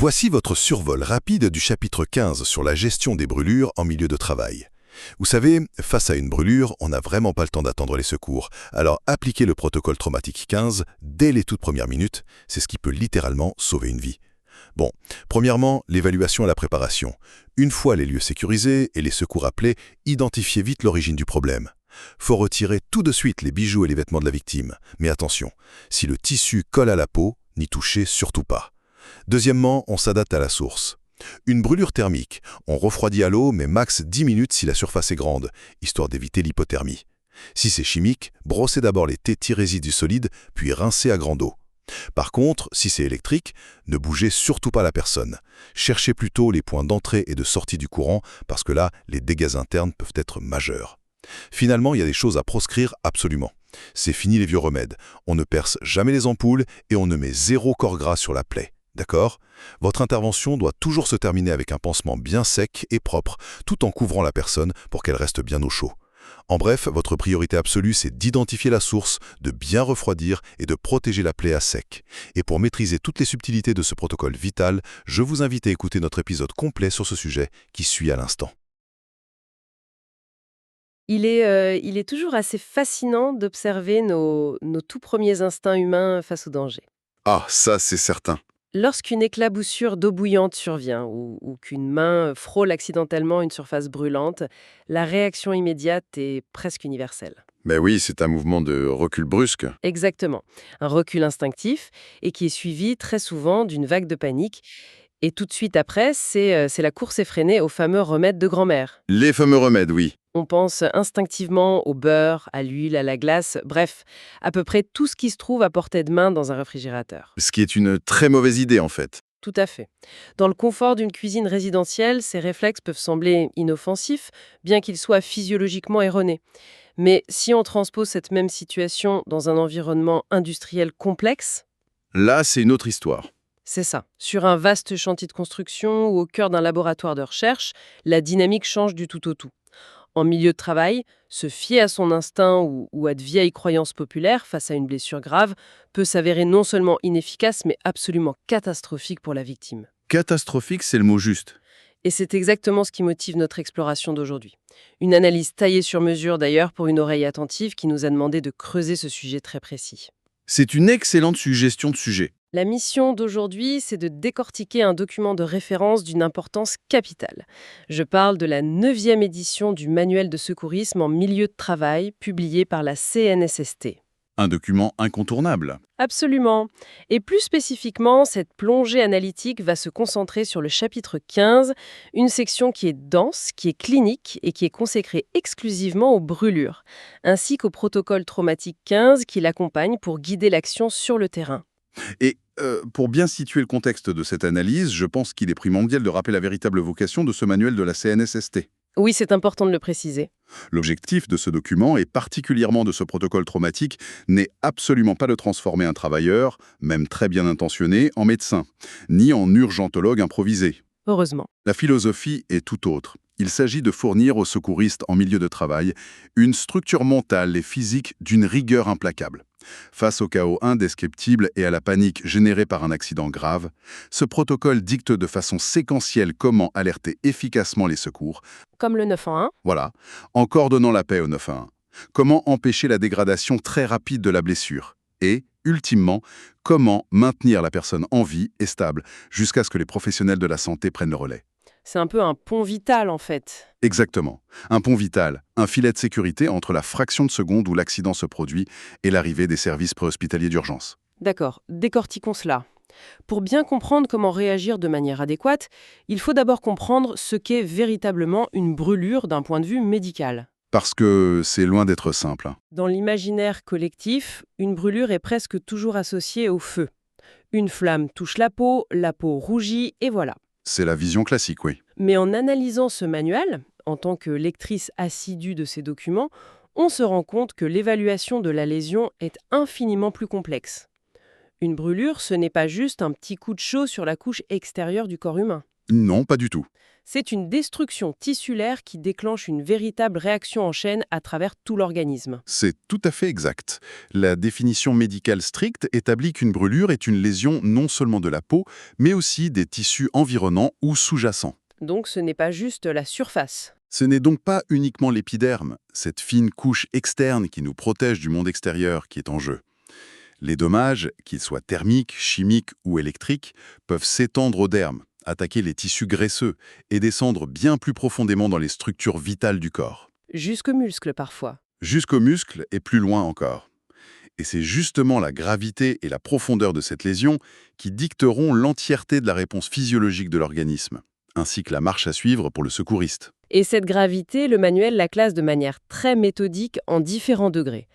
Voici votre survol rapide du chapitre 15 sur la gestion des brûlures en milieu de travail. Vous savez, face à une brûlure, on n'a vraiment pas le temps d'attendre les secours. Alors appliquez le protocole traumatique 15 dès les toutes premières minutes, c'est ce qui peut littéralement sauver une vie. Bon, premièrement, l'évaluation et la préparation. Une fois les lieux sécurisés et les secours appelés, identifiez vite l'origine du problème. Faut retirer tout de suite les bijoux et les vêtements de la victime. Mais attention, si le tissu colle à la peau, n'y touchez surtout pas. Deuxièmement, on s'adapte à la source. Une brûlure thermique, on refroidit à l'eau, mais max 10 minutes si la surface est grande, histoire d'éviter l'hypothermie. Si c'est chimique, brossez d'abord les térésidus solides, puis rincez à grande eau. Par contre, si c'est électrique, ne bougez surtout pas la personne. Cherchez plutôt les points d'entrée et de sortie du courant, parce que là, les dégâts internes peuvent être majeurs. Finalement, il y a des choses à proscrire absolument. C'est fini les vieux remèdes. On ne perce jamais les ampoules et on ne met zéro corps gras sur la plaie. D'accord ? Votre intervention doit toujours se terminer avec un pansement bien sec et propre, tout en couvrant la personne pour qu'elle reste bien au chaud. En bref, votre priorité absolue, c'est d'identifier la source, de bien refroidir et de protéger la plaie à sec. Et pour maîtriser toutes les subtilités de ce protocole vital, je vous invite à écouter notre épisode complet sur ce sujet qui suit à l'instant. Il est toujours assez fascinant d'observer nos tout premiers instincts humains face au danger. Ah, ça c'est certain. Lorsqu'une éclaboussure d'eau bouillante survient ou qu'une main frôle accidentellement une surface brûlante, la réaction immédiate est presque universelle. Mais oui, c'est un mouvement de recul brusque. Exactement. Un recul instinctif et qui est suivi très souvent d'une vague de panique. Et tout de suite après, c'est la course effrénée au fameux remède de grand-mère. Les fameux remèdes, oui. On pense instinctivement au beurre, à l'huile, à la glace, bref, à peu près tout ce qui se trouve à portée de main dans un réfrigérateur. Ce qui est une très mauvaise idée en fait. Tout à fait. Dans le confort d'une cuisine résidentielle, ces réflexes peuvent sembler inoffensifs, bien qu'ils soient physiologiquement erronés. Mais si on transpose cette même situation dans un environnement industriel complexe, Là, c'est une autre histoire. c'est ça. Sur un vaste chantier de construction ou au cœur d'un laboratoire de recherche, la dynamique change du tout au tout. En milieu de travail, se fier à son instinct ou à de vieilles croyances populaires face à une blessure grave peut s'avérer non seulement inefficace, mais absolument catastrophique pour la victime. Catastrophique, c'est le mot juste. Et c'est exactement ce qui motive notre exploration d'aujourd'hui. Une analyse taillée sur mesure d'ailleurs pour une oreille attentive qui nous a demandé de creuser ce sujet très précis. C'est une excellente suggestion de sujet. La mission d'aujourd'hui, c'est de décortiquer un document de référence d'une importance capitale. Je parle de la 9e édition du Manuel de secourisme en milieu de travail, publié par la CNSST. Un document incontournable. Absolument. Et plus spécifiquement, cette plongée analytique va se concentrer sur le chapitre 15, une section qui est dense, qui est clinique et qui est consacrée exclusivement aux brûlures, ainsi qu'au protocole traumatique 15 qui l'accompagne pour guider l'action sur le terrain. Et pour bien situer le contexte de cette analyse, je pense qu'il est primordial de rappeler la véritable vocation de ce manuel de la CNSST. Oui, c'est important de le préciser. L'objectif de ce document, et particulièrement de ce protocole traumatique, n'est absolument pas de transformer un travailleur, même très bien intentionné, en médecin, ni en urgentologue improvisé. Heureusement. La philosophie est tout autre. Il s'agit de fournir aux secouristes en milieu de travail une structure mentale et physique d'une rigueur implacable. Face au chaos indescriptible et à la panique générée par un accident grave, ce protocole dicte de façon séquentielle comment alerter efficacement les secours, Comme le 911. voilà, en coordonnant la paix au 911. Comment empêcher la dégradation très rapide de la blessure et, ultimement, comment maintenir la personne en vie et stable jusqu'à ce que les professionnels de la santé prennent le relais. C'est un peu un pont vital en fait. Exactement. Un pont vital, un filet de sécurité entre la fraction de seconde où l'accident se produit et l'arrivée des services préhospitaliers d'urgence. D'accord, décortiquons cela. Pour bien comprendre comment réagir de manière adéquate, il faut d'abord comprendre ce qu'est véritablement une brûlure d'un point de vue médical. Parce que c'est loin d'être simple. Dans l'imaginaire collectif, une brûlure est presque toujours associée au feu. Une flamme touche la peau rougit et voilà. C'est la vision classique, oui. Mais en analysant ce manuel, en tant que lectrice assidue de ces documents, on se rend compte que l'évaluation de la lésion est infiniment plus complexe. Une brûlure, ce n'est pas juste un petit coup de chaud sur la couche extérieure du corps humain. Non, pas du tout. C'est une destruction tissulaire qui déclenche une véritable réaction en chaîne à travers tout l'organisme. C'est tout à fait exact. La définition médicale stricte établit qu'une brûlure est une lésion non seulement de la peau, mais aussi des tissus environnants ou sous-jacents. Donc ce n'est pas juste la surface. Ce n'est donc pas uniquement l'épiderme, cette fine couche externe qui nous protège du monde extérieur, qui est en jeu. Les dommages, qu'ils soient thermiques, chimiques ou électriques, peuvent s'étendre au derme, attaquer les tissus graisseux et descendre bien plus profondément dans les structures vitales du corps. Jusqu'aux muscles parfois. Jusqu'aux muscles et plus loin encore. Et c'est justement la gravité et la profondeur de cette lésion qui dicteront l'entièreté de la réponse physiologique de l'organisme, ainsi que la marche à suivre pour le secouriste. Et cette gravité, le manuel la classe de manière très méthodique en différents degrés.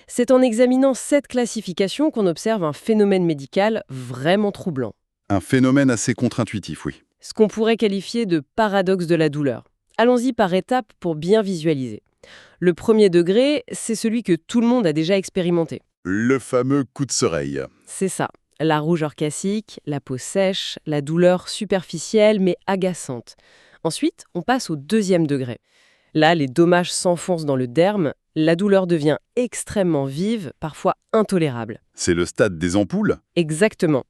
C'est en examinant cette classification qu'on observe un phénomène médical vraiment troublant. Un phénomène assez contre-intuitif, oui. Ce qu'on pourrait qualifier de paradoxe de la douleur. Allons-y par étapes pour bien visualiser. Le premier degré, c'est celui que tout le monde a déjà expérimenté. Le fameux coup de soleil. C'est ça. La rougeur cassique, la peau sèche, la douleur superficielle mais agaçante. Ensuite, on passe au deuxième degré. Là, les dommages s'enfoncent dans le derme, la douleur devient extrêmement vive, parfois intolérable. C'est le stade des ampoules? Exactement.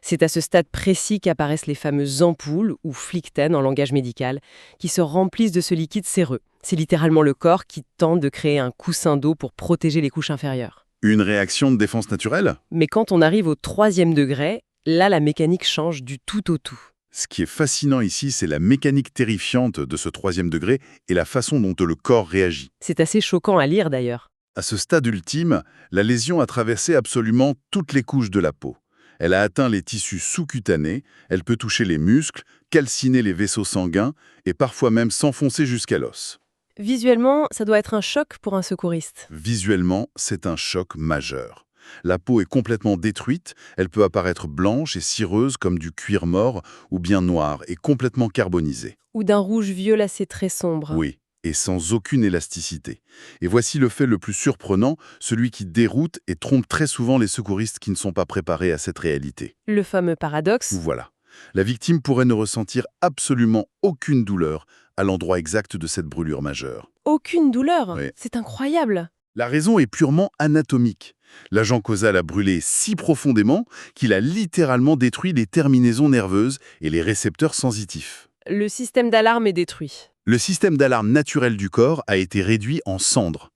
C'est à ce stade précis qu'apparaissent les fameuses ampoules, ou phlyctènes en langage médical, qui se remplissent de ce liquide séreux. C'est littéralement le corps qui tente de créer un coussin d'eau pour protéger les couches inférieures. Une réaction de défense naturelle? Mais quand on arrive au troisième degré, là, la mécanique change du tout au tout. Ce qui est fascinant ici, c'est la mécanique terrifiante de ce troisième degré et la façon dont le corps réagit. C'est assez choquant à lire d'ailleurs. À ce stade ultime, la lésion a traversé absolument toutes les couches de la peau. Elle a atteint les tissus sous-cutanés, elle peut toucher les muscles, calciner les vaisseaux sanguins et parfois même s'enfoncer jusqu'à l'os. Visuellement, ça doit être un choc pour un secouriste. Visuellement, c'est un choc majeur. La peau est complètement détruite, elle peut apparaître blanche et cireuse comme du cuir mort ou bien noire et complètement carbonisée. Ou d'un rouge violacé très sombre. Oui, et sans aucune élasticité. Et voici le fait le plus surprenant, celui qui déroute et trompe très souvent les secouristes qui ne sont pas préparés à cette réalité. Le fameux paradoxe. Voilà. La victime pourrait ne ressentir absolument aucune douleur à l'endroit exact de cette brûlure majeure. Aucune douleur. Oui. C'est incroyable. La raison est purement anatomique. L'agent causal a brûlé si profondément qu'il a littéralement détruit les terminaisons nerveuses et les récepteurs sensitifs. Le système d'alarme est détruit. Le système d'alarme naturel du corps a été réduit en cendres.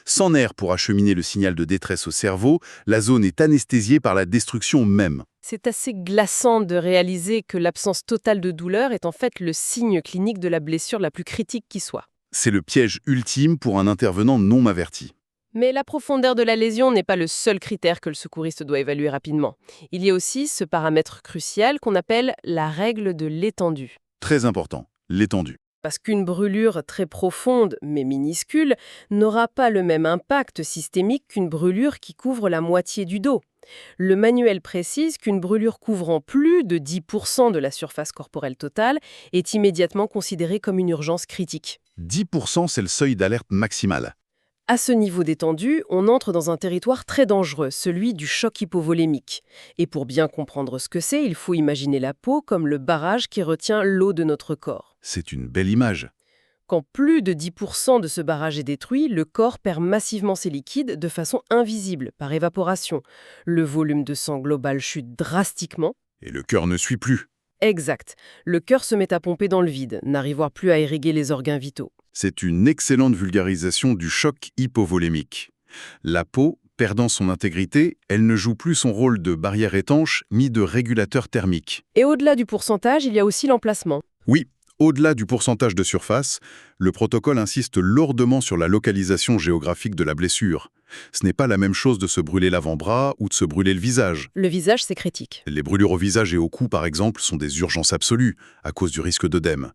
Sans nerfs pour acheminer le signal de détresse au cerveau, la zone est anesthésiée par la destruction même. C'est assez glaçant de réaliser que l'absence totale de douleur est en fait le signe clinique de la blessure la plus critique qui soit. C'est le piège ultime pour un intervenant non averti. Mais la profondeur de la lésion n'est pas le seul critère que le secouriste doit évaluer rapidement. Il y a aussi ce paramètre crucial qu'on appelle la règle de l'étendue. Très important, l'étendue. Parce qu'une brûlure très profonde, mais minuscule, n'aura pas le même impact systémique qu'une brûlure qui couvre la moitié du dos. Le manuel précise qu'une brûlure couvrant plus de 10% de la surface corporelle totale est immédiatement considérée comme une urgence critique. 10%, c'est le seuil d'alerte maximal. À ce niveau d'étendue, on entre dans un territoire très dangereux, celui du choc hypovolémique. Et pour bien comprendre ce que c'est, il faut imaginer la peau comme le barrage qui retient l'eau de notre corps. C'est une belle image. Quand plus de 10% de ce barrage est détruit, le corps perd massivement ses liquides de façon invisible, par évaporation. Le volume de sang global chute drastiquement. Et le cœur ne suit plus. Exact. Le cœur se met à pomper dans le vide, n'arrivant plus à irriguer les organes vitaux. C'est une excellente vulgarisation du choc hypovolémique. La peau, perdant son intégrité, elle ne joue plus son rôle de barrière étanche ni de régulateur thermique. Et au-delà du pourcentage, il y a aussi l'emplacement. Oui, au-delà du pourcentage de surface, le protocole insiste lourdement sur la localisation géographique de la blessure. Ce n'est pas la même chose de se brûler l'avant-bras ou de se brûler le visage. Le visage, c'est critique. Les brûlures au visage et au cou, par exemple, sont des urgences absolues à cause du risque d'œdème.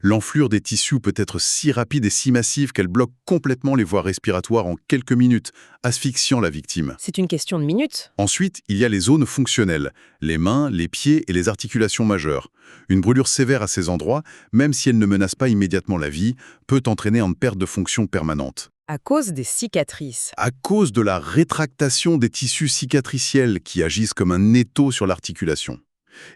L'enflure des tissus peut être si rapide et si massive qu'elle bloque complètement les voies respiratoires en quelques minutes, asphyxiant la victime. C'est une question de minutes. Ensuite, il y a les zones fonctionnelles, les mains, les pieds et les articulations majeures. Une brûlure sévère à ces endroits, même si elle ne menace pas immédiatement la vie, peut entraîner une perte de fonction permanente. À cause des cicatrices. À cause de la rétractation des tissus cicatriciels qui agissent comme un étau sur l'articulation.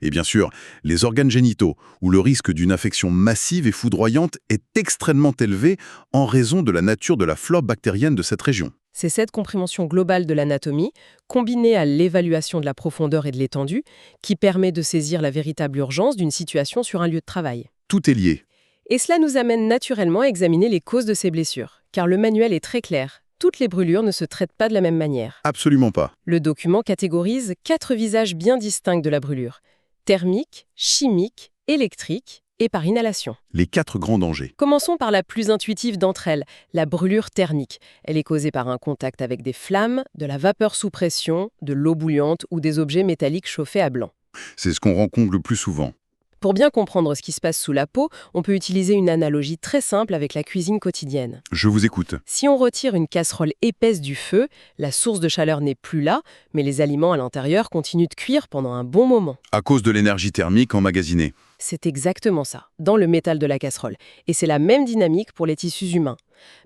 Et bien sûr, les organes génitaux, où le risque d'une infection massive et foudroyante est extrêmement élevé en raison de la nature de la flore bactérienne de cette région. C'est cette compréhension globale de l'anatomie, combinée à l'évaluation de la profondeur et de l'étendue, qui permet de saisir la véritable urgence d'une situation sur un lieu de travail. Tout est lié. Et cela nous amène naturellement à examiner les causes de ces blessures, car le manuel est très clair. Toutes les brûlures ne se traitent pas de la même manière. Absolument pas. Le document catégorise 4 visages bien distincts de la brûlure: thermique, chimique, électrique et par inhalation. Les 4 grands dangers. Commençons par la plus intuitive d'entre elles, la brûlure thermique. Elle est causée par un contact avec des flammes, de la vapeur sous pression, de l'eau bouillante ou des objets métalliques chauffés à blanc. C'est ce qu'on rencontre le plus souvent. Pour bien comprendre ce qui se passe sous la peau, on peut utiliser une analogie très simple avec la cuisine quotidienne. Je vous écoute. Si on retire une casserole épaisse du feu, la source de chaleur n'est plus là, mais les aliments à l'intérieur continuent de cuire pendant un bon moment. À cause de l'énergie thermique emmagasinée. C'est exactement ça, dans le métal de la casserole. Et c'est la même dynamique pour les tissus humains.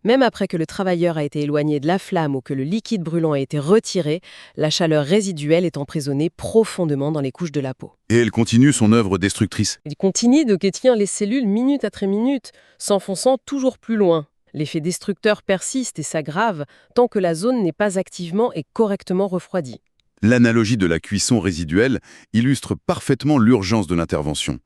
Même après que le travailleur a été éloigné de la flamme ou que le liquide brûlant a été retiré, la chaleur résiduelle est emprisonnée profondément dans les couches de la peau. Et elle continue son œuvre destructrice. Il continue de quétir les cellules minute après minute, s'enfonçant toujours plus loin. L'effet destructeur persiste et s'aggrave tant que la zone n'est pas activement et correctement refroidie. L'analogie de la cuisson résiduelle illustre parfaitement l'urgence de l'intervention.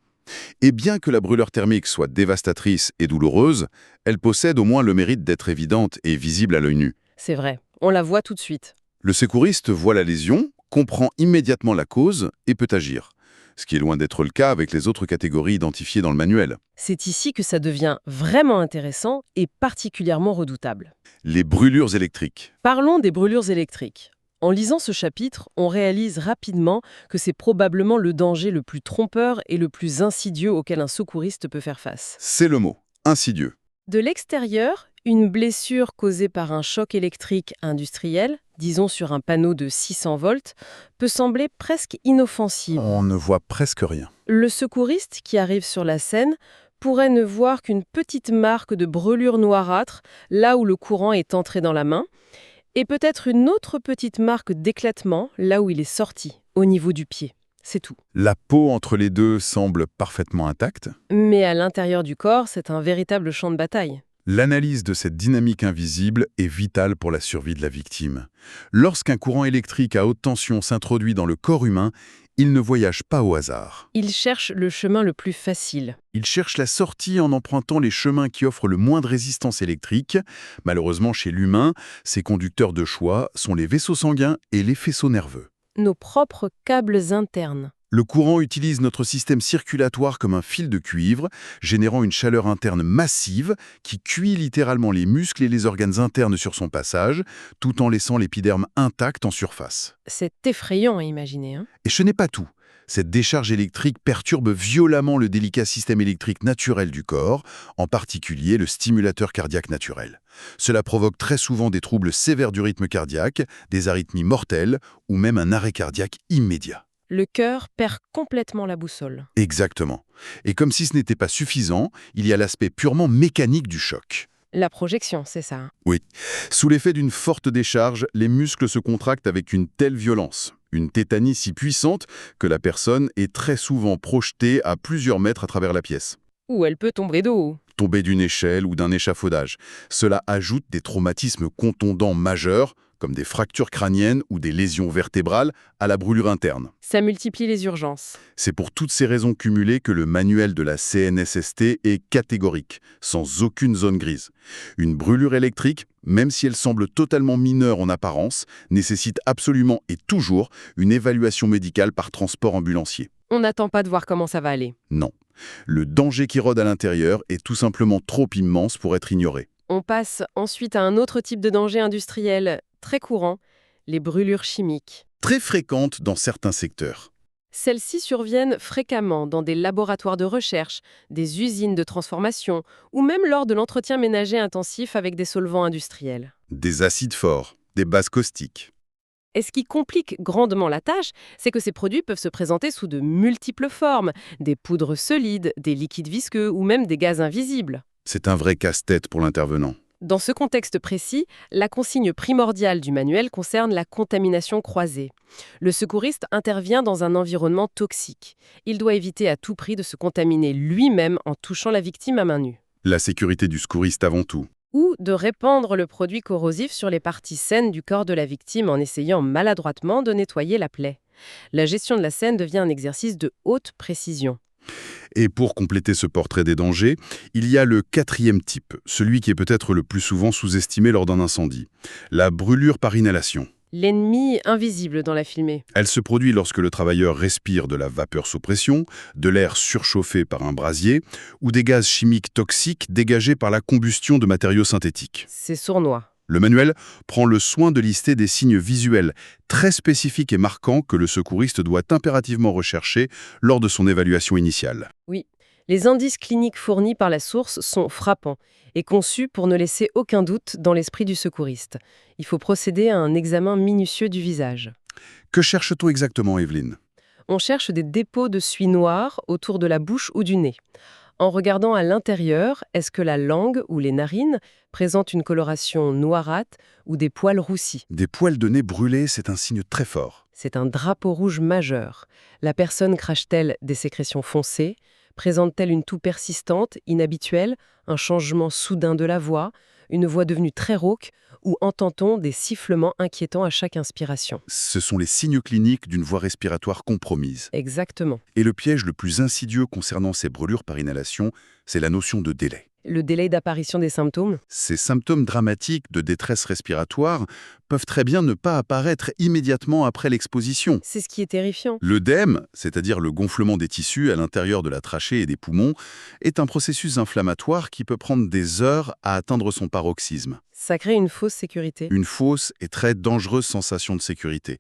Et bien que la brûlure thermique soit dévastatrice et douloureuse, elle possède au moins le mérite d'être évidente et visible à l'œil nu. C'est vrai, on la voit tout de suite. Le secouriste voit la lésion, comprend immédiatement la cause et peut agir. Ce qui est loin d'être le cas avec les autres catégories identifiées dans le manuel. C'est ici que ça devient vraiment intéressant et particulièrement redoutable. Les brûlures électriques. Parlons des brûlures électriques. En lisant ce chapitre, on réalise rapidement que c'est probablement le danger le plus trompeur et le plus insidieux auquel un secouriste peut faire face. C'est le mot, insidieux. De l'extérieur, une blessure causée par un choc électrique industriel, disons sur un panneau de 600 volts, peut sembler presque inoffensive. On ne voit presque rien. Le secouriste qui arrive sur la scène pourrait ne voir qu'une petite marque de brûlure noirâtre là où le courant est entré dans la main, et peut-être une autre petite marque d'éclatement là où il est sorti, au niveau du pied. C'est tout. La peau entre les deux semble parfaitement intacte. Mais à l'intérieur du corps, c'est un véritable champ de bataille. L'analyse de cette dynamique invisible est vitale pour la survie de la victime. Lorsqu'un courant électrique à haute tension s'introduit dans le corps humain, il ne voyage pas au hasard. Il cherche le chemin le plus facile. Il cherche la sortie en empruntant les chemins qui offrent le moins de résistance électrique. Malheureusement, chez l'humain, ses conducteurs de choix sont les vaisseaux sanguins et les faisceaux nerveux. Nos propres câbles internes. Le courant utilise notre système circulatoire comme un fil de cuivre, générant une chaleur interne massive qui cuit littéralement les muscles et les organes internes sur son passage, tout en laissant l'épiderme intact en surface. C'est effrayant à imaginer, hein ? Et ce n'est pas tout. Cette décharge électrique perturbe violemment le délicat système électrique naturel du corps, en particulier le stimulateur cardiaque naturel. Cela provoque très souvent des troubles sévères du rythme cardiaque, des arythmies mortelles ou même un arrêt cardiaque immédiat. Le cœur perd complètement la boussole. Exactement. Et comme si ce n'était pas suffisant, il y a l'aspect purement mécanique du choc. La projection, c'est ça, hein ? Oui. Sous l'effet d'une forte décharge, les muscles se contractent avec une telle violence, une tétanie si puissante que la personne est très souvent projetée à plusieurs mètres à travers la pièce. Ou elle peut tomber de haut. Tomber d'une échelle ou d'un échafaudage. Cela ajoute des traumatismes contondants majeurs, comme des fractures crâniennes ou des lésions vertébrales, à la brûlure interne. Ça multiplie les urgences. C'est pour toutes ces raisons cumulées que le manuel de la CNSST est catégorique, sans aucune zone grise. Une brûlure électrique, même si elle semble totalement mineure en apparence, nécessite absolument et toujours une évaluation médicale par transport ambulancier. On n'attend pas de voir comment ça va aller. Non. Le danger qui rôde à l'intérieur est tout simplement trop immense pour être ignoré. On passe ensuite à un autre type de danger industriel très courant, les brûlures chimiques. Très fréquentes dans certains secteurs. Celles-ci surviennent fréquemment dans des laboratoires de recherche, des usines de transformation ou même lors de l'entretien ménager intensif avec des solvants industriels. Des acides forts, des bases caustiques. Et ce qui complique grandement la tâche, c'est que ces produits peuvent se présenter sous de multiples formes, des poudres solides, des liquides visqueux ou même des gaz invisibles. C'est un vrai casse-tête pour l'intervenant. Dans ce contexte précis, la consigne primordiale du manuel concerne la contamination croisée. Le secouriste intervient dans un environnement toxique. Il doit éviter à tout prix de se contaminer lui-même en touchant la victime à main nue. La sécurité du secouriste avant tout. Ou de répandre le produit corrosif sur les parties saines du corps de la victime en essayant maladroitement de nettoyer la plaie. La gestion de la scène devient un exercice de haute précision. Et pour compléter ce portrait des dangers, il y a le 4e type, celui qui est peut-être le plus souvent sous-estimé lors d'un incendie. La brûlure par inhalation. L'ennemi invisible dans la filmée. Elle se produit lorsque le travailleur respire de la vapeur sous pression, de l'air surchauffé par un brasier ou des gaz chimiques toxiques dégagés par la combustion de matériaux synthétiques. C'est sournois. Le manuel prend le soin de lister des signes visuels très spécifiques et marquants que le secouriste doit impérativement rechercher lors de son évaluation initiale. Oui, les indices cliniques fournis par la source sont frappants et conçus pour ne laisser aucun doute dans l'esprit du secouriste. Il faut procéder à un examen minutieux du visage. Que cherche-t-on exactement, Evelyne ? On cherche des dépôts de suie noire autour de la bouche ou du nez. En regardant à l'intérieur, est-ce que la langue ou les narines présentent une coloration noirâtre ou des poils roussis? Des poils de nez brûlés, c'est un signe très fort. C'est un drapeau rouge majeur. La personne crache-t-elle des sécrétions foncées? Présente-t-elle une toux persistante, inhabituelle, un changement soudain de la voix, une voix devenue très rauque, ou entend-on des sifflements inquiétants à chaque inspiration? Ce sont les signes cliniques d'une voie respiratoire compromise. Exactement. Et le piège le plus insidieux concernant ces brûlures par inhalation, c'est la notion de délai. Le délai d'apparition des symptômes? Ces symptômes dramatiques de détresse respiratoire peuvent très bien ne pas apparaître immédiatement après l'exposition. C'est ce qui est terrifiant. L'œdème, c'est-à-dire le gonflement des tissus à l'intérieur de la trachée et des poumons, est un processus inflammatoire qui peut prendre des heures à atteindre son paroxysme. Ça crée une fausse sécurité. Une fausse et très dangereuse sensation de sécurité.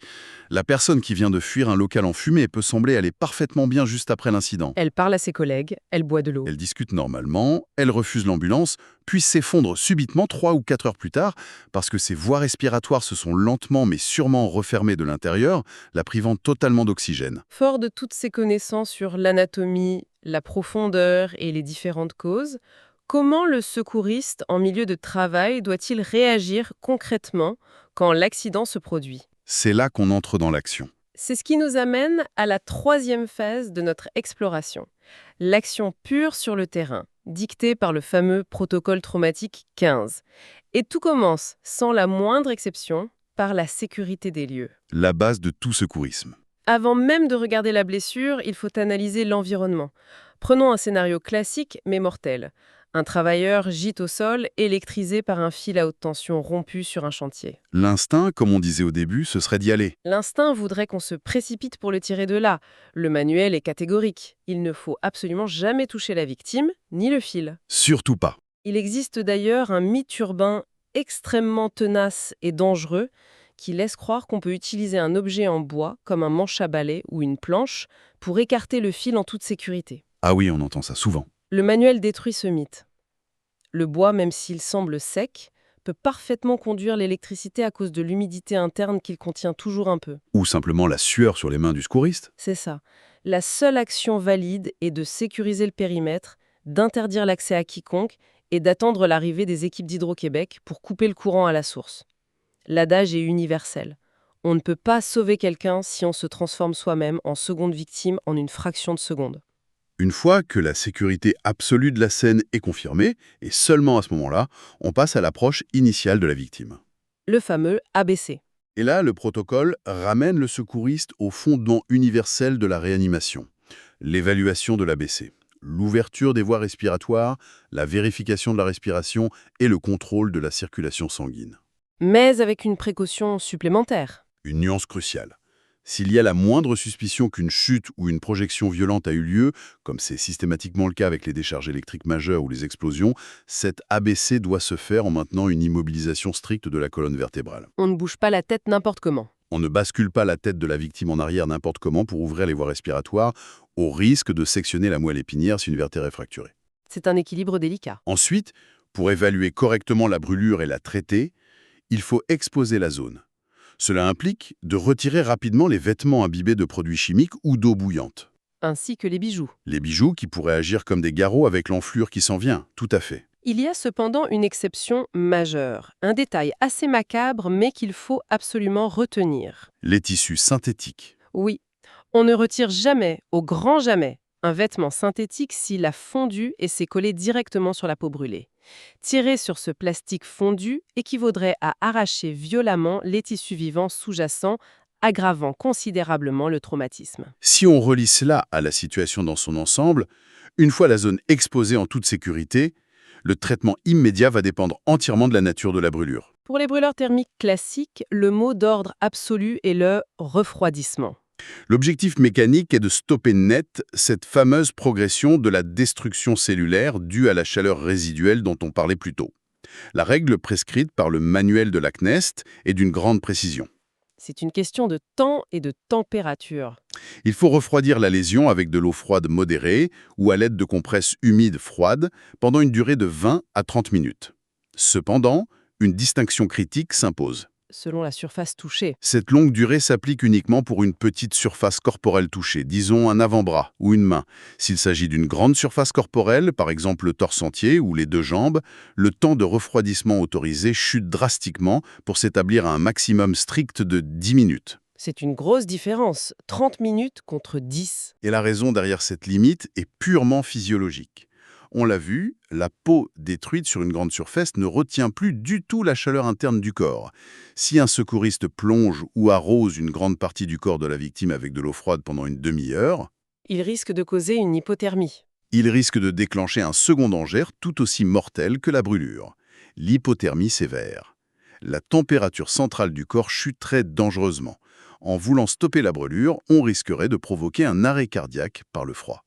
La personne qui vient de fuir un local en fumée peut sembler aller parfaitement bien juste après l'incident. Elle parle à ses collègues, elle boit de l'eau. Elle discute normalement, elle refuse l'ambulance, puis s'effondre subitement 3 ou 4 heures plus tard parce que ses voies respiratoires se sont lentement mais sûrement refermées de l'intérieur, la privant totalement d'oxygène. Fort de toutes ces connaissances sur l'anatomie, la profondeur et les différentes causes, comment le secouriste en milieu de travail doit-il réagir concrètement quand l'accident se produit? C'est là qu'on entre dans l'action. C'est ce qui nous amène à la 3e phase de notre exploration, l'action pure sur le terrain, dictée par le fameux protocole traumatique 15. Et tout commence, sans la moindre exception, par la sécurité des lieux. La base de tout secourisme. Avant même de regarder la blessure, il faut analyser l'environnement. Prenons un scénario classique mais mortel. Un travailleur gîte au sol, électrisé par un fil à haute tension rompu sur un chantier. L'instinct, comme on disait au début, ce serait d'y aller. L'instinct voudrait qu'on se précipite pour le tirer de là. Le manuel est catégorique. Il ne faut absolument jamais toucher la victime, ni le fil. Surtout pas. Il existe d'ailleurs un mythe urbain extrêmement tenace et dangereux qui laisse croire qu'on peut utiliser un objet en bois, comme un manche à balai ou une planche, pour écarter le fil en toute sécurité. Ah oui, on entend ça souvent. Le manuel détruit ce mythe. Le bois, même s'il semble sec, peut parfaitement conduire l'électricité à cause de l'humidité interne qu'il contient toujours un peu. Ou simplement la sueur sur les mains du secouriste. C'est ça. La seule action valide est de sécuriser le périmètre, d'interdire l'accès à quiconque et d'attendre l'arrivée des équipes d'Hydro-Québec pour couper le courant à la source. L'adage est universel. On ne peut pas sauver quelqu'un si on se transforme soi-même en seconde victime en une fraction de seconde. Une fois que la sécurité absolue de la scène est confirmée, et seulement à ce moment-là, on passe à l'approche initiale de la victime. Le fameux ABC. Et là, le protocole ramène le secouriste au fondement universel de la réanimation. L'évaluation de l'ABC. L'ouverture des voies respiratoires, la vérification de la respiration et le contrôle de la circulation sanguine. Mais avec une précaution supplémentaire. Une nuance cruciale. S'il y a la moindre suspicion qu'une chute ou une projection violente a eu lieu, comme c'est systématiquement le cas avec les décharges électriques majeures ou les explosions, cet ABC doit se faire en maintenant une immobilisation stricte de la colonne vertébrale. On ne bouge pas la tête n'importe comment. On ne bascule pas la tête de la victime en arrière n'importe comment pour ouvrir les voies respiratoires, au risque de sectionner la moelle épinière si une vertèbre est fracturée. C'est un équilibre délicat. Ensuite, pour évaluer correctement la brûlure et la traiter, il faut exposer la zone. Cela implique de retirer rapidement les vêtements imbibés de produits chimiques ou d'eau bouillante. Ainsi que les bijoux. Les bijoux qui pourraient agir comme des garrots avec l'enflure qui s'en vient, tout à fait. Il y a cependant une exception majeure, un détail assez macabre mais qu'il faut absolument retenir. Les tissus synthétiques. Oui, on ne retire jamais, au grand jamais, un vêtement synthétique s'il a fondu et s'est collé directement sur la peau brûlée. Tirer sur ce plastique fondu équivaudrait à arracher violemment les tissus vivants sous-jacents, aggravant considérablement le traumatisme. Si on relie cela à la situation dans son ensemble, une fois la zone exposée en toute sécurité, le traitement immédiat va dépendre entièrement de la nature de la brûlure. Pour les brûleurs thermiques classiques, le mot d'ordre absolu est le refroidissement. L'objectif mécanique est de stopper net cette fameuse progression de la destruction cellulaire due à la chaleur résiduelle dont on parlait plus tôt. La règle prescrite par le manuel de la CNEST est d'une grande précision. C'est une question de temps et de température. Il faut refroidir la lésion avec de l'eau froide modérée ou à l'aide de compresses humides froides pendant une durée de 20 à 30 minutes. Cependant, une distinction critique s'impose. Selon la surface touchée. Cette longue durée s'applique uniquement pour une petite surface corporelle touchée, disons un avant-bras ou une main. S'il s'agit d'une grande surface corporelle, par exemple le torse entier ou les deux jambes, le temps de refroidissement autorisé chute drastiquement pour s'établir à un maximum strict de 10 minutes. C'est une grosse différence, 30 minutes contre 10. Et la raison derrière cette limite est purement physiologique. On l'a vu, la peau détruite sur une grande surface ne retient plus du tout la chaleur interne du corps. Si un secouriste plonge ou arrose une grande partie du corps de la victime avec de l'eau froide pendant une demi-heure, Il risque de causer une hypothermie. il risque de déclencher un second danger tout aussi mortel que la brûlure, l'hypothermie sévère. La température centrale du corps chuterait dangereusement. En voulant stopper la brûlure, on risquerait de provoquer un arrêt cardiaque par le froid.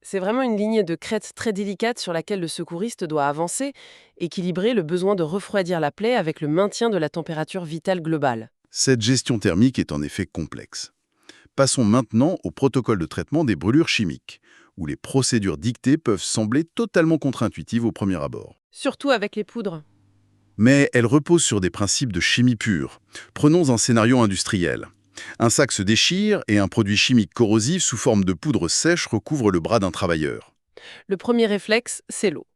C'est vraiment une ligne de crête très délicate sur laquelle le secouriste doit avancer, équilibrer le besoin de refroidir la plaie avec le maintien de la température vitale globale. Cette gestion thermique est en effet complexe. Passons maintenant au protocole de traitement des brûlures chimiques, où les procédures dictées peuvent sembler totalement contre-intuitives au premier abord. Surtout avec les poudres. Mais elles reposent sur des principes de chimie pure. Prenons un scénario industriel. Un sac se déchire et un produit chimique corrosif sous forme de poudre sèche recouvre le bras d'un travailleur. Le premier réflexe, c'est l'eau.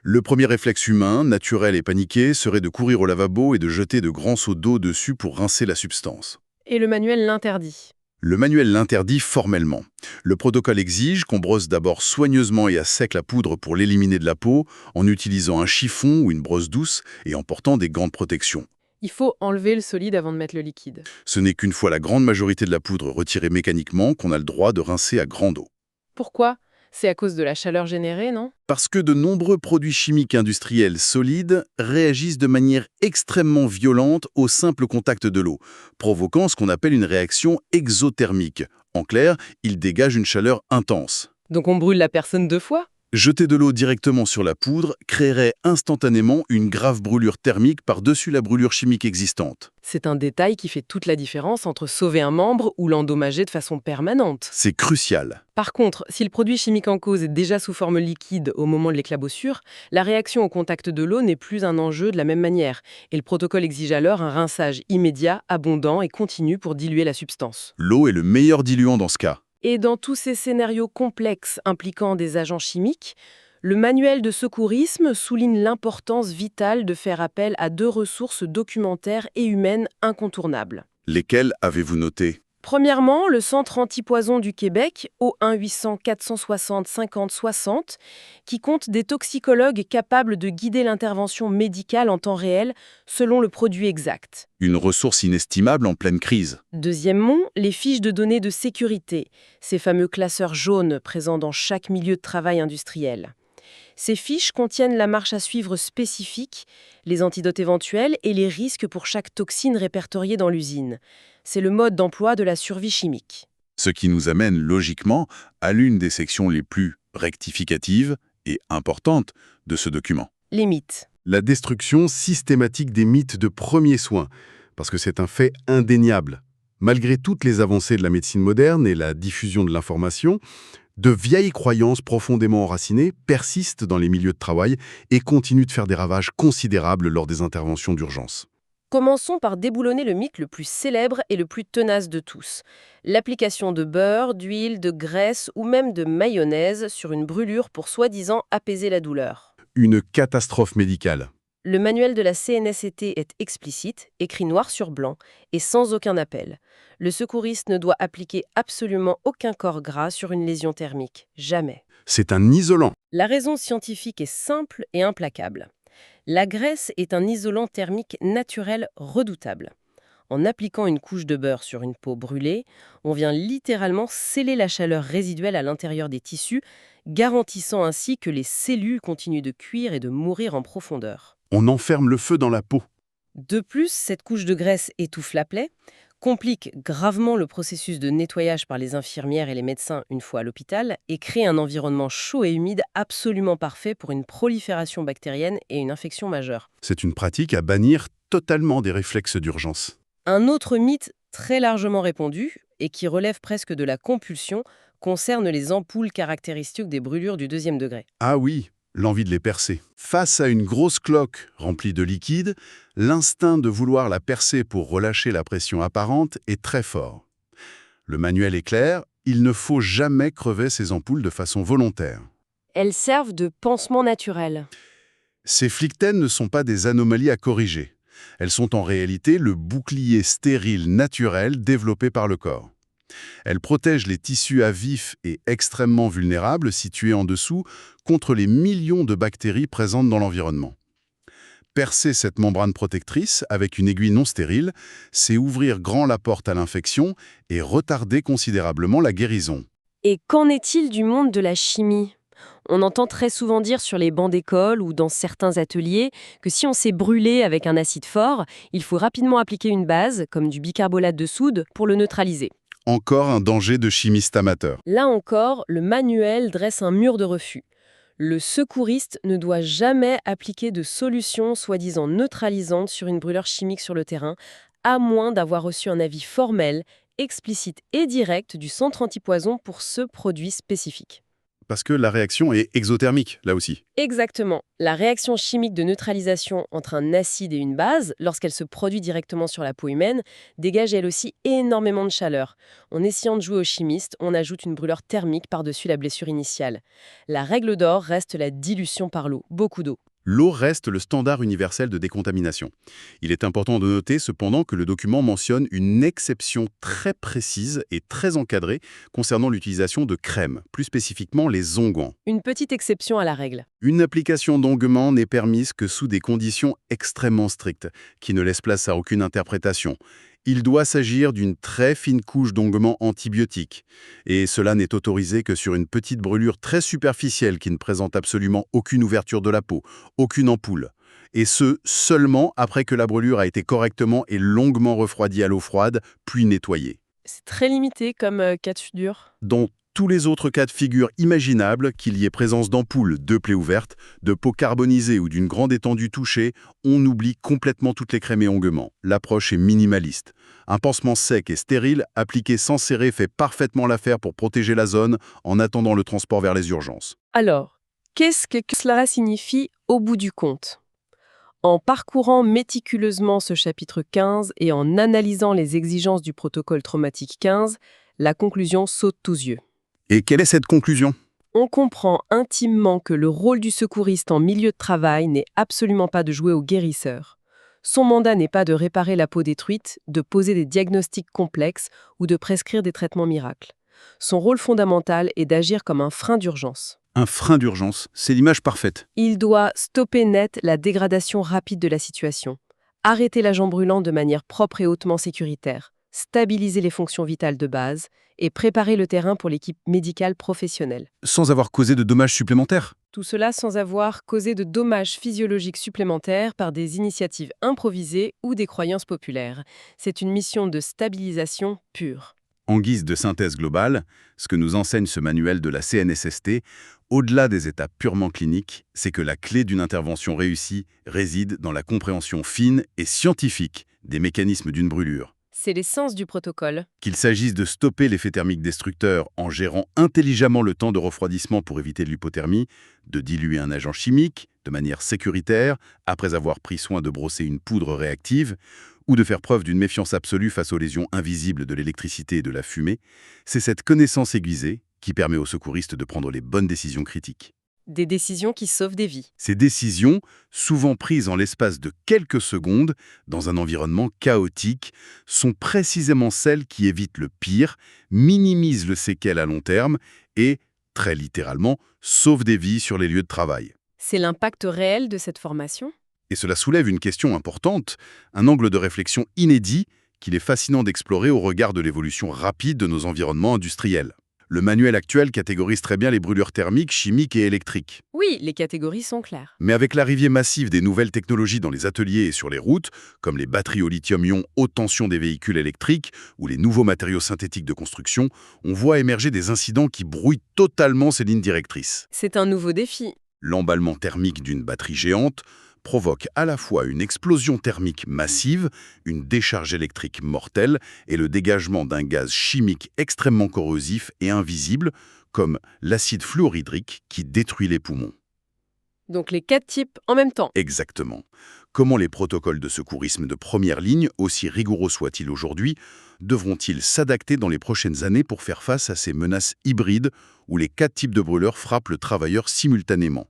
Le premier réflexe humain, naturel et paniqué, serait de courir au lavabo et de jeter de grands seaux d'eau dessus pour rincer la substance. Et le manuel l'interdit. Le manuel l'interdit formellement. Le protocole exige qu'on brosse d'abord soigneusement et à sec la poudre pour l'éliminer de la peau, en utilisant un chiffon ou une brosse douce et en portant des gants de protection. Il faut enlever le solide avant de mettre le liquide. Ce n'est qu'une fois la grande majorité de la poudre retirée mécaniquement qu'on a le droit de rincer à grande eau. Pourquoi? C'est à cause de la chaleur générée, non? Parce que de nombreux produits chimiques industriels solides réagissent de manière extrêmement violente au simple contact de l'eau, provoquant ce qu'on appelle une réaction exothermique. En clair, ils dégagent une chaleur intense. Donc on brûle la personne 2 fois? Jeter de l'eau directement sur la poudre créerait instantanément une grave brûlure thermique par-dessus la brûlure chimique existante. C'est un détail qui fait toute la différence entre sauver un membre ou l'endommager de façon permanente. C'est crucial. Par contre, si le produit chimique en cause est déjà sous forme liquide au moment de l'éclaboussure, la réaction au contact de l'eau n'est plus un enjeu de la même manière, et le protocole exige alors un rinçage immédiat, abondant et continu pour diluer la substance. L'eau est le meilleur diluant dans ce cas. Et dans tous ces scénarios complexes impliquant des agents chimiques, le manuel de secourisme souligne l'importance vitale de faire appel à 2 ressources documentaires et humaines incontournables. Lesquels avez-vous noté ? Premièrement, le Centre antipoison du Québec, au 1-800-460-50-60, qui compte des toxicologues capables de guider l'intervention médicale en temps réel selon le produit exact. Une ressource inestimable en pleine crise. Deuxièmement, les fiches de données de sécurité, ces fameux classeurs jaunes présents dans chaque milieu de travail industriel. Ces fiches contiennent la marche à suivre spécifique, les antidotes éventuels et les risques pour chaque toxine répertoriée dans l'usine. C'est le mode d'emploi de la survie chimique. Ce qui nous amène logiquement à l'une des sections les plus rectificatives et importantes de ce document. Les mythes. La destruction systématique des mythes de premiers soins, parce que c'est un fait indéniable. Malgré toutes les avancées de la médecine moderne et la diffusion de l'information, de vieilles croyances profondément enracinées persistent dans les milieux de travail et continuent de faire des ravages considérables lors des interventions d'urgence. Commençons par déboulonner le mythe le plus célèbre et le plus tenace de tous. L'application de beurre, d'huile, de graisse ou même de mayonnaise sur une brûlure pour soi-disant apaiser la douleur. Une catastrophe médicale. Le manuel de la CNSST est explicite, écrit noir sur blanc, et sans aucun appel. Le secouriste ne doit appliquer absolument aucun corps gras sur une lésion thermique. Jamais. C'est un isolant. La raison scientifique est simple et implacable. La graisse est un isolant thermique naturel redoutable. En appliquant une couche de beurre sur une peau brûlée, on vient littéralement sceller la chaleur résiduelle à l'intérieur des tissus, garantissant ainsi que les cellules continuent de cuire et de mourir en profondeur. On enferme le feu dans la peau. De plus, cette couche de graisse étouffe la plaie, complique gravement le processus de nettoyage par les infirmières et les médecins une fois à l'hôpital et crée un environnement chaud et humide absolument parfait pour une prolifération bactérienne et une infection majeure. C'est une pratique à bannir totalement des réflexes d'urgence. Un autre mythe très largement répandu, et qui relève presque de la compulsion, concerne les ampoules caractéristiques des brûlures du 2e degré. Ah oui, l'envie de les percer. Face à une grosse cloque remplie de liquide, l'instinct de vouloir la percer pour relâcher la pression apparente est très fort. Le manuel est clair, il ne faut jamais crever ces ampoules de façon volontaire. Elles servent de pansement naturel. Ces flictènes ne sont pas des anomalies à corriger. Elles sont en réalité le bouclier stérile naturel développé par le corps. Elles protègent les tissus à vif et extrêmement vulnérables situés en dessous contre les millions de bactéries présentes dans l'environnement. Percer cette membrane protectrice avec une aiguille non stérile, c'est ouvrir grand la porte à l'infection et retarder considérablement la guérison. Et qu'en est-il du monde de la chimie ? On entend très souvent dire sur les bancs d'école ou dans certains ateliers que si on s'est brûlé avec un acide fort, il faut rapidement appliquer une base, comme du bicarbonate de soude, pour le neutraliser. Encore un danger de chimiste amateur. Là encore, le manuel dresse un mur de refus. Le secouriste ne doit jamais appliquer de solution soi-disant neutralisante sur une brûlure chimique sur le terrain, à moins d'avoir reçu un avis formel, explicite et direct du centre antipoison pour ce produit spécifique. Parce que la réaction est exothermique, là aussi. Exactement. La réaction chimique de neutralisation entre un acide et une base, lorsqu'elle se produit directement sur la peau humaine, dégage elle aussi énormément de chaleur. En essayant de jouer au chimiste, on ajoute une brûlure thermique par-dessus la blessure initiale. La règle d'or reste la dilution par l'eau, beaucoup d'eau. L'eau reste le standard universel de décontamination. Il est important de noter cependant que le document mentionne une exception très précise et très encadrée concernant l'utilisation de crèmes, plus spécifiquement les onguents. Une petite exception à la règle. Une application d'onguement n'est permise que sous des conditions extrêmement strictes, qui ne laissent place à aucune interprétation. Il doit s'agir d'une très fine couche d'onguement antibiotique, et cela n'est autorisé que sur une petite brûlure très superficielle qui ne présente absolument aucune ouverture de la peau, aucune ampoule, et ce, seulement après que la brûlure a été correctement et longuement refroidie à l'eau froide, puis nettoyée. C'est très limité comme cas de figure. Dans tous les autres cas de figure imaginables, qu'il y ait présence d'ampoules, de plaies ouvertes, de peau carbonisée ou d'une grande étendue touchée, on oublie complètement toutes les crèmes et onguements. L'approche est minimaliste. Un pansement sec et stérile, appliqué sans serrer, fait parfaitement l'affaire pour protéger la zone en attendant le transport vers les urgences. Alors, qu'est-ce que cela signifie au bout du compte ? En parcourant méticuleusement ce chapitre 15 et en analysant les exigences du protocole traumatique 15, la conclusion saute aux yeux. Et quelle est cette conclusion ? On comprend intimement que le rôle du secouriste en milieu de travail n'est absolument pas de jouer au guérisseur. Son mandat n'est pas de réparer la peau détruite, de poser des diagnostics complexes ou de prescrire des traitements miracles. Son rôle fondamental est d'agir comme un frein d'urgence. Un frein d'urgence, c'est l'image parfaite. Il doit stopper net la dégradation rapide de la situation, arrêter l'agent brûlant de manière propre et hautement sécuritaire, stabiliser les fonctions vitales de base et préparer le terrain pour l'équipe médicale professionnelle. Sans avoir causé de dommages supplémentaires. Tout cela sans avoir causé de dommages physiologiques supplémentaires par des initiatives improvisées ou des croyances populaires. C'est une mission de stabilisation pure. En guise de synthèse globale, ce que nous enseigne ce manuel de la CNSST, au-delà des étapes purement cliniques, c'est que la clé d'une intervention réussie réside dans la compréhension fine et scientifique des mécanismes d'une brûlure. C'est l'essence du protocole. Qu'il s'agisse de stopper l'effet thermique destructeur en gérant intelligemment le temps de refroidissement pour éviter l'hypothermie, de diluer un agent chimique de manière sécuritaire après avoir pris soin de brosser une poudre réactive, ou de faire preuve d'une méfiance absolue face aux lésions invisibles de l'électricité et de la fumée, c'est cette connaissance aiguisée qui permet aux secouristes de prendre les bonnes décisions critiques. Des décisions qui sauvent des vies. Ces décisions, souvent prises en l'espace de quelques secondes, dans un environnement chaotique, sont précisément celles qui évitent le pire, minimisent le séquel à long terme et, très littéralement, sauvent des vies sur les lieux de travail. C'est l'impact réel de cette formation? Et cela soulève une question importante, un angle de réflexion inédit qu'il est fascinant d'explorer au regard de l'évolution rapide de nos environnements industriels. Le manuel actuel catégorise très bien les brûlures thermiques, chimiques et électriques. Oui, les catégories sont claires. Mais avec l'arrivée massive des nouvelles technologies dans les ateliers et sur les routes, comme les batteries au lithium-ion haute tension des véhicules électriques ou les nouveaux matériaux synthétiques de construction, on voit émerger des incidents qui brouillent totalement ces lignes directrices. C'est un nouveau défi. L'emballement thermique d'une batterie géante provoque à la fois une explosion thermique massive, une décharge électrique mortelle et le dégagement d'un gaz chimique extrêmement corrosif et invisible, comme l'acide fluorhydrique qui détruit les poumons. Donc les 4 types en même temps. Exactement. Comment les protocoles de secourisme de première ligne, aussi rigoureux soient-ils aujourd'hui, devront-ils s'adapter dans les prochaines années pour faire face à ces menaces hybrides où les 4 types de brûleurs frappent le travailleur simultanément?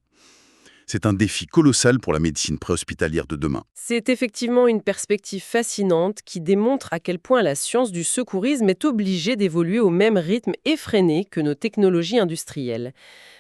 C'est un défi colossal pour la médecine préhospitalière de demain. C'est effectivement une perspective fascinante qui démontre à quel point la science du secourisme est obligée d'évoluer au même rythme effréné que nos technologies industrielles.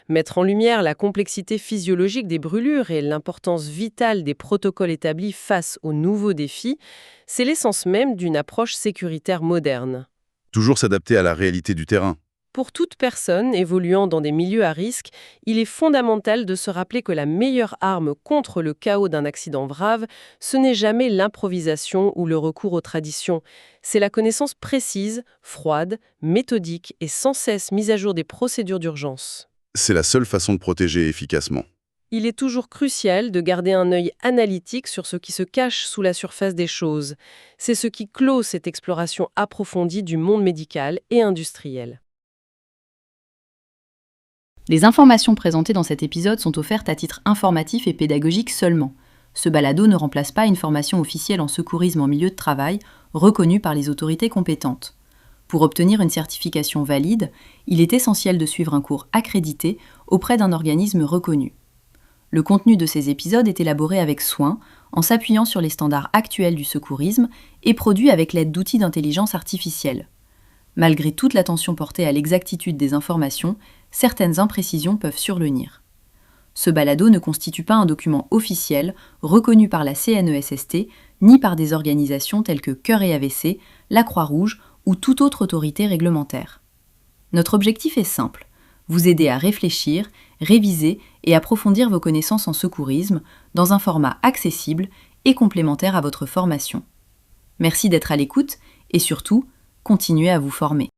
Mettre en lumière la complexité physiologique des brûlures et l'importance vitale des protocoles établis face aux nouveaux défis, c'est l'essence même d'une approche sécuritaire moderne. Toujours s'adapter à la réalité du terrain. Pour toute personne évoluant dans des milieux à risque, il est fondamental de se rappeler que la meilleure arme contre le chaos d'un accident grave, ce n'est jamais l'improvisation ou le recours aux traditions. C'est la connaissance précise, froide, méthodique et sans cesse mise à jour des procédures d'urgence. C'est la seule façon de protéger efficacement. Il est toujours crucial de garder un œil analytique sur ce qui se cache sous la surface des choses. C'est ce qui clôt cette exploration approfondie du monde médical et industriel. Les informations présentées dans cet épisode sont offertes à titre informatif et pédagogique seulement. Ce balado ne remplace pas une formation officielle en secourisme en milieu de travail, reconnue par les autorités compétentes. Pour obtenir une certification valide, il est essentiel de suivre un cours accrédité auprès d'un organisme reconnu. Le contenu de ces épisodes est élaboré avec soin, en s'appuyant sur les standards actuels du secourisme et produit avec l'aide d'outils d'intelligence artificielle. Malgré toute l'attention portée à l'exactitude des informations, certaines imprécisions peuvent survenir. Ce balado ne constitue pas un document officiel reconnu par la CNESST ni par des organisations telles que Cœur et AVC, la Croix-Rouge ou toute autre autorité réglementaire. Notre objectif est simple, vous aider à réfléchir, réviser et approfondir vos connaissances en secourisme dans un format accessible et complémentaire à votre formation. Merci d'être à l'écoute et surtout, continuez à vous former.